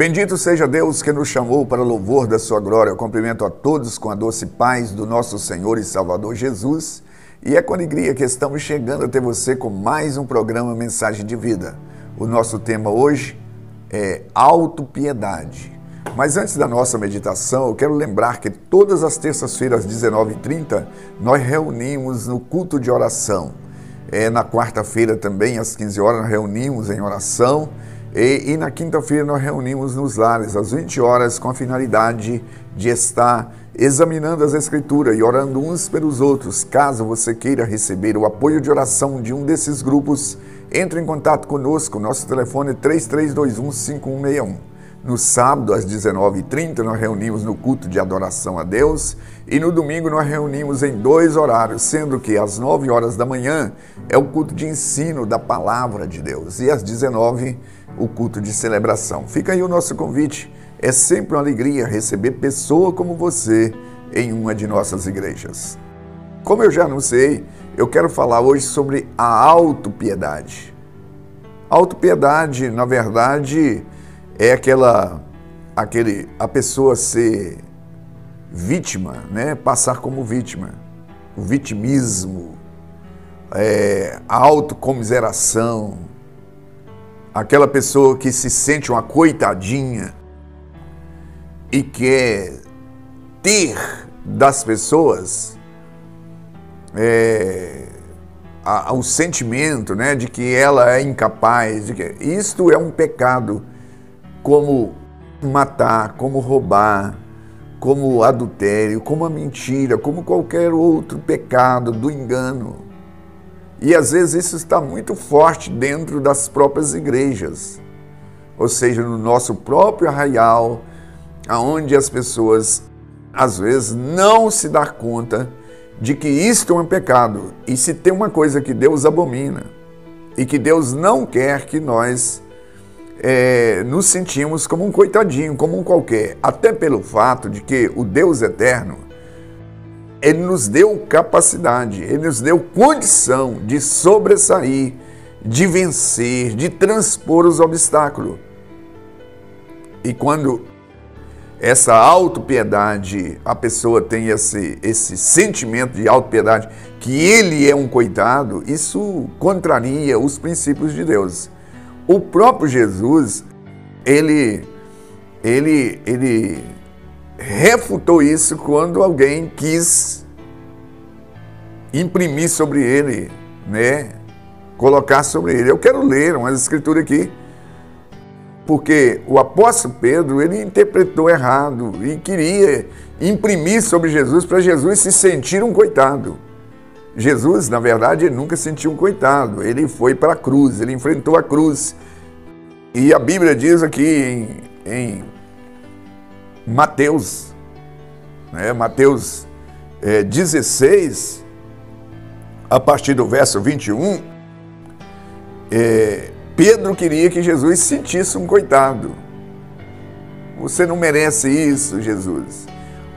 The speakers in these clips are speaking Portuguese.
Bendito seja Deus que nos chamou para louvor da sua glória. Eu cumprimento a todos com a doce paz do nosso Senhor e Salvador Jesus. E é com alegria que estamos chegando até você com mais um programa Mensagem de Vida. O nosso tema hoje é autopiedade. Mas antes da nossa meditação, eu quero lembrar que todas as terças-feiras às 19h30 nós reunimos no culto de oração. Na quarta-feira também às 15 horas nós reunimos em oração. E na quinta-feira nós reunimos nos lares às 20 horas com a finalidade de estar examinando as Escrituras e orando uns pelos outros. Caso você queira receber o apoio de oração de um desses grupos, entre em contato conosco. Nosso telefone é 3321-5161. No sábado, às 19h30, nós reunimos no culto de adoração a Deus e no domingo nós reunimos em 2 horários, sendo que às 9 horas da manhã é o culto de ensino da Palavra de Deus e às 19h o culto de celebração. Fica aí o nosso convite. É sempre uma alegria receber pessoa como você em uma de nossas igrejas. Como eu já anunciei, eu quero falar hoje sobre a autopiedade. Autopiedade, na verdade, é a pessoa ser vítima, né? Passar como vítima. O vitimismo, a autocomiseração, aquela pessoa que se sente uma coitadinha e quer ter das pessoas o sentimento, né, de que ela é incapaz. Isto é um pecado, como matar, como roubar, como adultério, como a mentira, como qualquer outro pecado do engano. E às vezes isso está muito forte dentro das próprias igrejas, ou seja, no nosso próprio arraial, onde as pessoas às vezes não se dão conta de que isto é um pecado. E se tem uma coisa que Deus abomina e que Deus não quer que nós nos sentimos como um coitadinho, como um qualquer, até pelo fato de que o Deus eterno, Ele nos deu capacidade, Ele nos deu condição de sobressair, de vencer, de transpor os obstáculos. E quando essa autopiedade, a pessoa tem esse sentimento de autopiedade, que ele é um coitado, isso contraria os princípios de Deus. O próprio Jesus, ele refutou isso quando alguém quis imprimir sobre ele, né? Colocar sobre ele. Eu quero ler umas escrituras aqui, porque o apóstolo Pedro, ele interpretou errado e queria imprimir sobre Jesus para Jesus se sentir um coitado. Jesus, na verdade, ele nunca sentiu um coitado. Ele foi para a cruz, ele enfrentou a cruz. E a Bíblia diz aqui em Mateus, né? Mateus 16, a partir do verso 21, Pedro queria que Jesus sentisse um coitado. Você não merece isso, Jesus.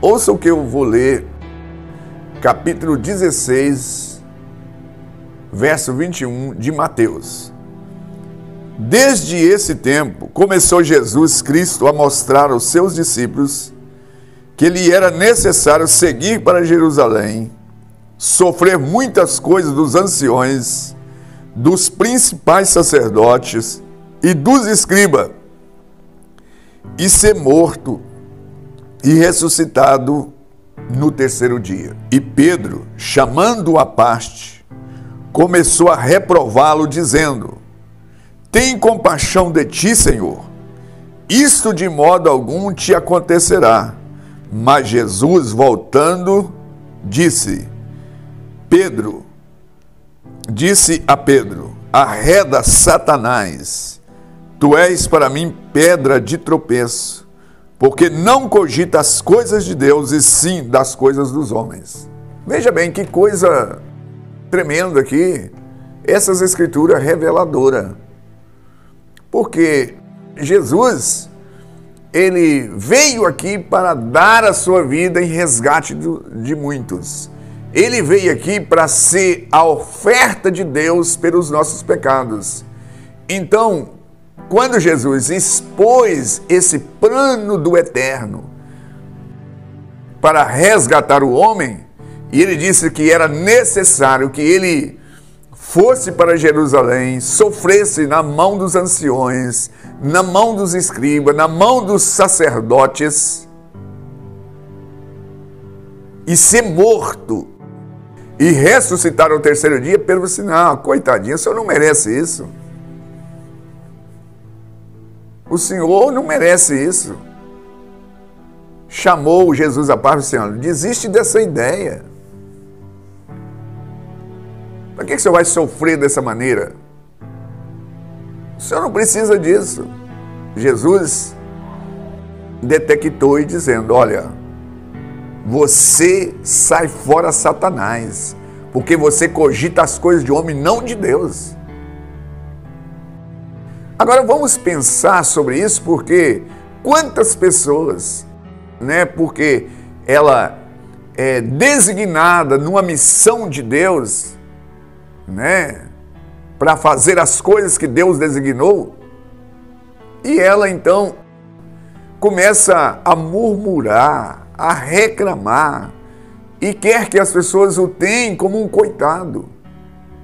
Ouça o que eu vou ler, capítulo 16, verso 21 de Mateus. Desde esse tempo, começou Jesus Cristo a mostrar aos seus discípulos que lhe era necessário seguir para Jerusalém, sofrer muitas coisas dos anciões, dos principais sacerdotes e dos escribas, e ser morto e ressuscitado no terceiro dia. E Pedro, chamando-o à parte, começou a reprová-lo, dizendo: tem compaixão de ti, Senhor. Isto de modo algum te acontecerá. Mas Jesus, voltando, disse a Pedro: arreda, Satanás, tu és para mim pedra de tropeço, porque não cogita as coisas de Deus, e sim das coisas dos homens. Veja bem que coisa tremenda aqui, essas escrituras reveladoras. Porque Jesus, ele veio aqui para dar a sua vida em resgate de muitos. Ele veio aqui para ser a oferta de Deus pelos nossos pecados. Então, quando Jesus expôs esse plano do eterno para resgatar o homem, e ele disse que era necessário que ele fosse para Jerusalém, sofresse na mão dos anciões, na mão dos escribas, na mão dos sacerdotes, e ser morto, e ressuscitar ao terceiro dia. Pedro disse: não, coitadinho, o senhor não merece isso. O senhor não merece isso. Chamou Jesus à parte e disse: desiste dessa ideia. Para que o senhor vai sofrer dessa maneira? O senhor não precisa disso. Jesus detectou e dizendo: olha, você sai fora, Satanás, porque você cogita as coisas de homem, não de Deus. Agora vamos pensar sobre isso, porque quantas pessoas, porque ela é designada numa missão de Deus, para fazer as coisas que Deus designou, e ela então começa a murmurar, a reclamar, e quer que as pessoas o tenham como um coitado.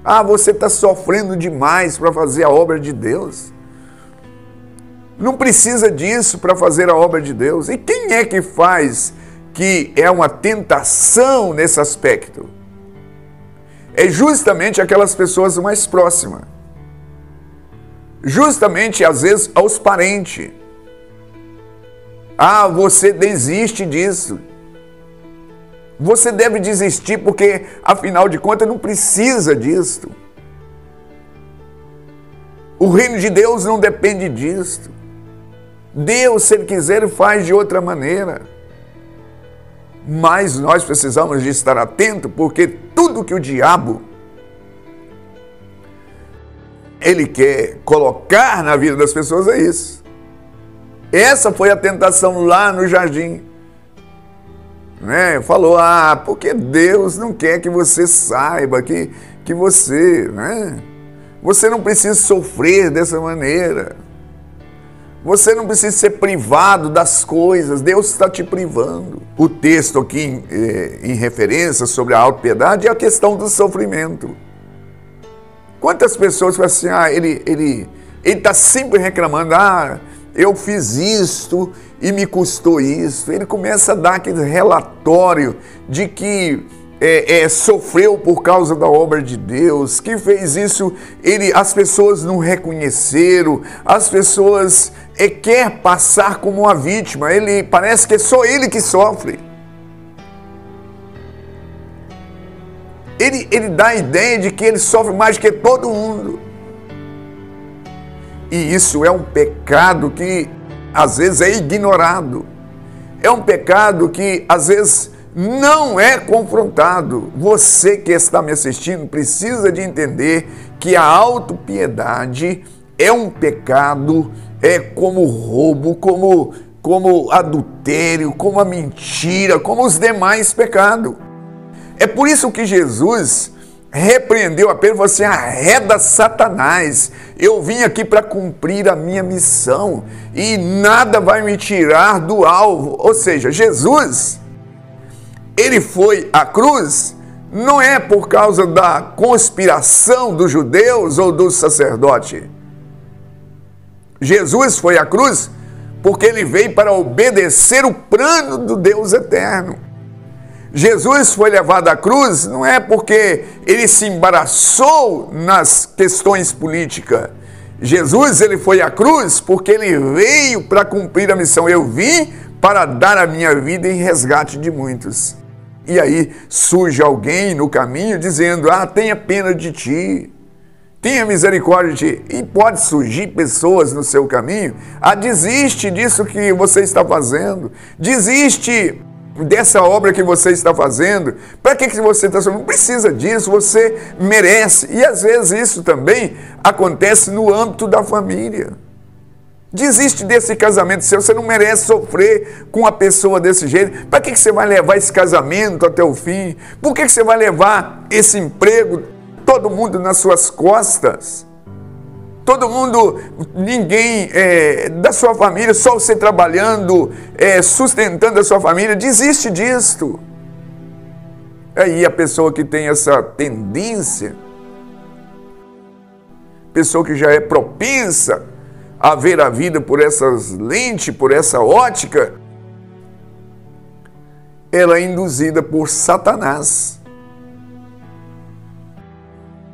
Ah, você está sofrendo demais para fazer a obra de Deus. Não precisa disso para fazer a obra de Deus. E quem é que faz que é uma tentação nesse aspecto? É justamente aquelas pessoas mais próximas. Justamente, às vezes, aos parentes. Ah, você desiste disso. Você deve desistir porque, afinal de contas, não precisa disso. O reino de Deus não depende disso. Deus, se Ele quiser, faz de outra maneira. Mas nós precisamos de estar atento, porque tudo que o diabo ele quer colocar na vida das pessoas é isso. Essa foi a tentação lá no jardim. Falou: porque Deus não quer que você saiba que você, você não precisa sofrer dessa maneira. Você não precisa ser privado das coisas, Deus está te privando. O texto aqui em referência sobre a autopiedade é a questão do sofrimento. Quantas pessoas falam assim: ele está sempre reclamando, eu fiz isto e me custou isso. Ele começa a dar aquele relatório de que sofreu por causa da obra de Deus, que fez isso, as pessoas não reconheceram, as pessoas quer passar como uma vítima, parece que é só ele que sofre. Ele dá a ideia de que ele sofre mais que todo mundo. E isso é um pecado que às vezes é ignorado. É um pecado que às vezes não é confrontado. Você que está me assistindo precisa de entender que a autopiedade é um pecado, como roubo, como adultério, como a mentira, como os demais pecados. É por isso que Jesus repreendeu a Pedro e falou assim: arreda Satanás, eu vim aqui para cumprir a minha missão e nada vai me tirar do alvo. Ou seja, Jesus, ele foi à cruz, não é por causa da conspiração dos judeus ou dos sacerdotes. Jesus foi à cruz porque ele veio para obedecer o plano do Deus eterno. Jesus foi levado à cruz não é porque ele se embaraçou nas questões políticas. Jesus, ele foi à cruz porque ele veio para cumprir a missão. Eu vim para dar a minha vida em resgate de muitos. E aí surge alguém no caminho dizendo: tenha pena de ti, tenha misericórdia de ti. E pode surgir pessoas no seu caminho: desiste disso que você está fazendo, desiste dessa obra que você está fazendo. Para que você está fazendo? Não precisa disso, você merece. E às vezes isso também acontece no âmbito da família. Desiste desse casamento seu, você não merece sofrer com uma pessoa desse jeito. Para que você vai levar esse casamento até o fim? Por que você vai levar esse emprego, todo mundo nas suas costas? todo mundo, ninguém da sua família, só você trabalhando, sustentando a sua família, desiste disto. Aí a pessoa que tem essa tendência, pessoa que já é propensa a ver a vida por essas lentes, por essa ótica, ela é induzida por Satanás.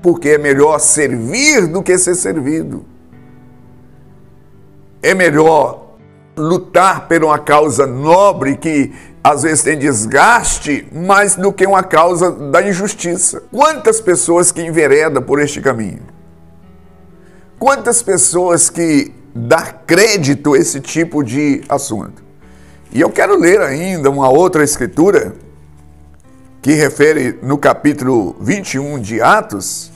Porque é melhor servir do que ser servido. É melhor lutar por uma causa nobre que às vezes tem desgaste, mais do que uma causa da injustiça. Quantas pessoas que enveredam por este caminho? Quantas pessoas que dão crédito a esse tipo de assunto? E eu quero ler ainda uma outra escritura que refere no capítulo 21 de Atos,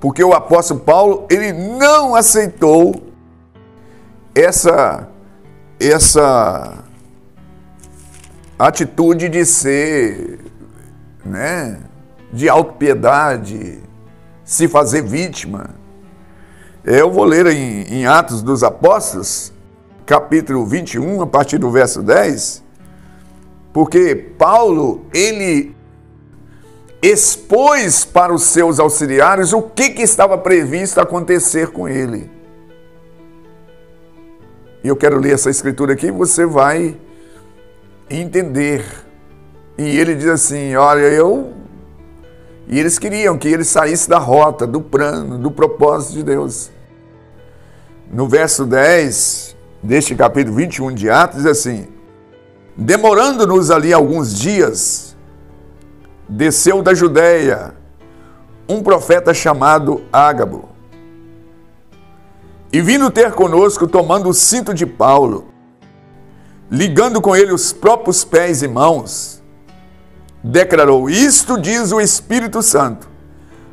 porque o apóstolo Paulo, ele não aceitou essa atitude de ser, de autopiedade, se fazer vítima. Eu vou ler em Atos dos Apóstolos, capítulo 21, a partir do verso 10, porque Paulo, ele expôs para os seus auxiliares o que estava previsto acontecer com ele. E eu quero ler essa escritura aqui, você vai entender. E ele diz assim, olha, E eles queriam que ele saísse da rota, do plano, do propósito de Deus. No verso 10 deste capítulo 21 de Atos, diz assim, demorando-nos ali alguns dias, desceu da Judeia um profeta chamado Ágabo, e vindo ter conosco, tomando o cinto de Paulo, ligando com ele os próprios pés e mãos, declarou, isto diz o Espírito Santo,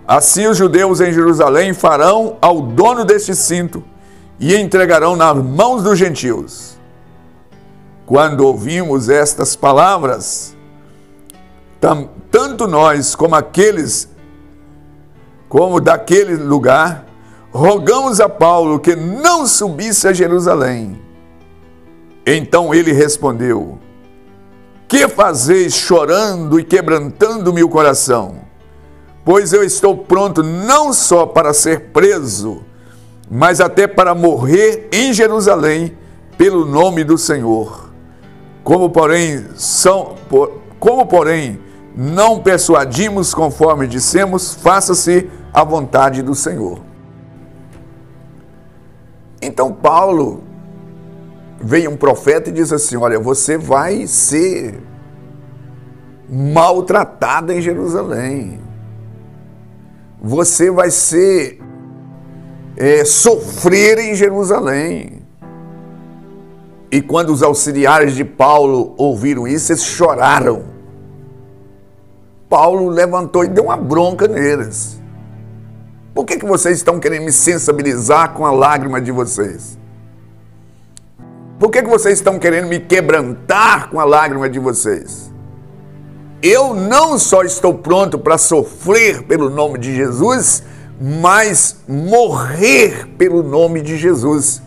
assim os judeus em Jerusalém farão ao dono deste cinto e entregarão nas mãos dos gentios. Quando ouvimos estas palavras, tanto nós como daquele lugar, rogamos a Paulo que não subisse a Jerusalém. Então ele respondeu, que fazeis chorando e quebrantando-me o coração? Pois eu estou pronto não só para ser preso, mas até para morrer em Jerusalém pelo nome do Senhor. Como porém não persuadimos conforme dissemos, faça-se a vontade do Senhor. Então Paulo, veio um profeta e diz assim, olha, você vai ser maltratada em Jerusalém. Você vai sofrer em Jerusalém. E quando os auxiliares de Paulo ouviram isso, eles choraram. Paulo levantou e deu uma bronca neles. Por que vocês estão querendo me sensibilizar com a lágrima de vocês? Por que vocês estão querendo me quebrantar com a lágrima de vocês? Eu não só estou pronto para sofrer pelo nome de Jesus, mas morrer pelo nome de Jesus.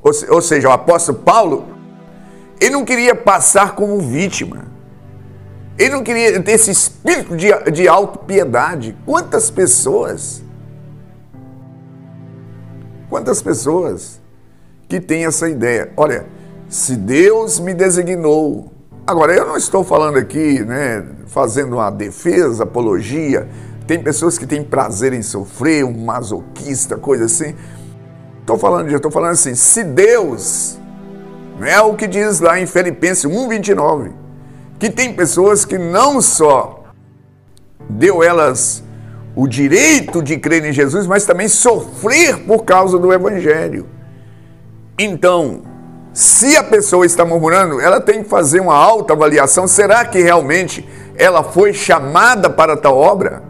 Ou seja, o apóstolo Paulo, ele não queria passar como vítima. Ele não queria ter esse espírito de autopiedade. Quantas pessoas que têm essa ideia? Olha, se Deus me designou... Agora, eu não estou falando aqui, fazendo uma defesa, apologia. Tem pessoas que têm prazer em sofrer, um masoquista, coisa assim. Estou falando assim, se Deus, é o que diz lá em Filipenses 1:29, que tem pessoas que não só deu elas o direito de crer em Jesus, mas também sofrer por causa do Evangelho. Então, se a pessoa está murmurando, ela tem que fazer uma autoavaliação. Será que realmente ela foi chamada para tal obra?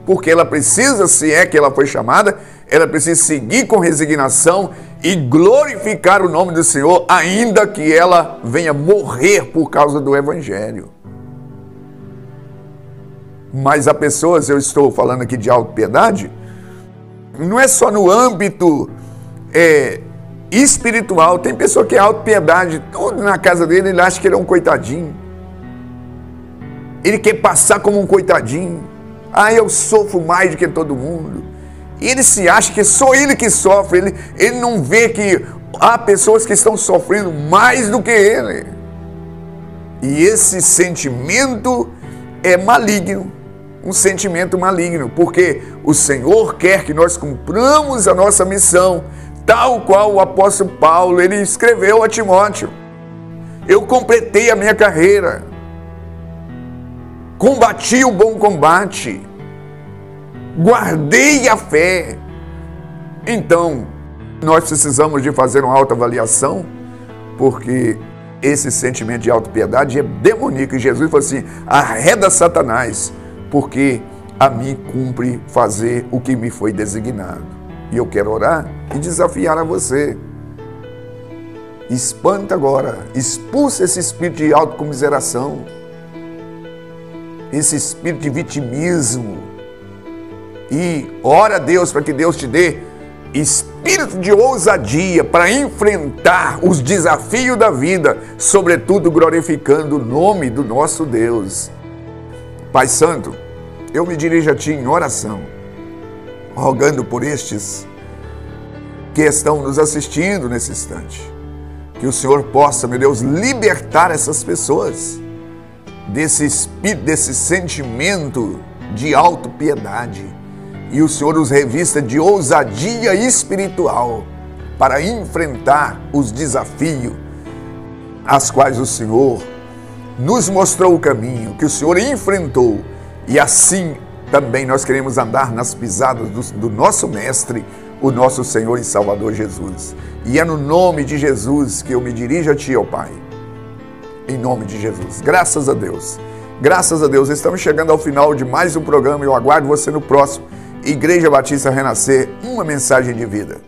Porque ela precisa, se é que ela foi chamada, ela precisa seguir com resignação e glorificar o nome do Senhor, ainda que ela venha morrer por causa do Evangelho. Mas há pessoas, eu estou falando aqui de autopiedade, não é só no âmbito espiritual. Tem pessoa que é autopiedade, tudo na casa dele, ele acha que ele é um coitadinho. Ele quer passar como um coitadinho. Ah, eu sofro mais do que todo mundo. E ele se acha que só ele que sofre. Ele não vê que há pessoas que estão sofrendo mais do que ele. E esse sentimento é maligno. Um sentimento maligno. Porque o Senhor quer que nós cumpramos a nossa missão. Tal qual o apóstolo Paulo, ele escreveu a Timóteo. Eu completei a minha carreira. Combati o bom combate. Guardei a fé. Então, nós precisamos de fazer uma autoavaliação, porque esse sentimento de autopiedade é demoníaco. E Jesus falou assim, arreda Satanás, porque a mim cumpre fazer o que me foi designado. E eu quero orar e desafiar a você. Espanta agora, expulsa esse espírito de autocomiseração, esse espírito de vitimismo, e ora a Deus para que Deus te dê espírito de ousadia para enfrentar os desafios da vida, sobretudo glorificando o nome do nosso Deus. Pai Santo, eu me dirijo a Ti em oração, rogando por estes que estão nos assistindo nesse instante, que o Senhor possa, meu Deus, libertar essas pessoas desse espírito, desse sentimento de autopiedade, e o Senhor os revista de ousadia espiritual para enfrentar os desafios às quais o Senhor nos mostrou o caminho, que o Senhor enfrentou, e assim também nós queremos andar nas pisadas do nosso Mestre, o nosso Senhor e Salvador Jesus. E é no nome de Jesus que eu me dirijo a Ti, ó Pai. Em nome de Jesus. Graças a Deus. Graças a Deus. Estamos chegando ao final de mais um programa. Eu aguardo você no próximo. Igreja Batista Renascer, uma mensagem de vida.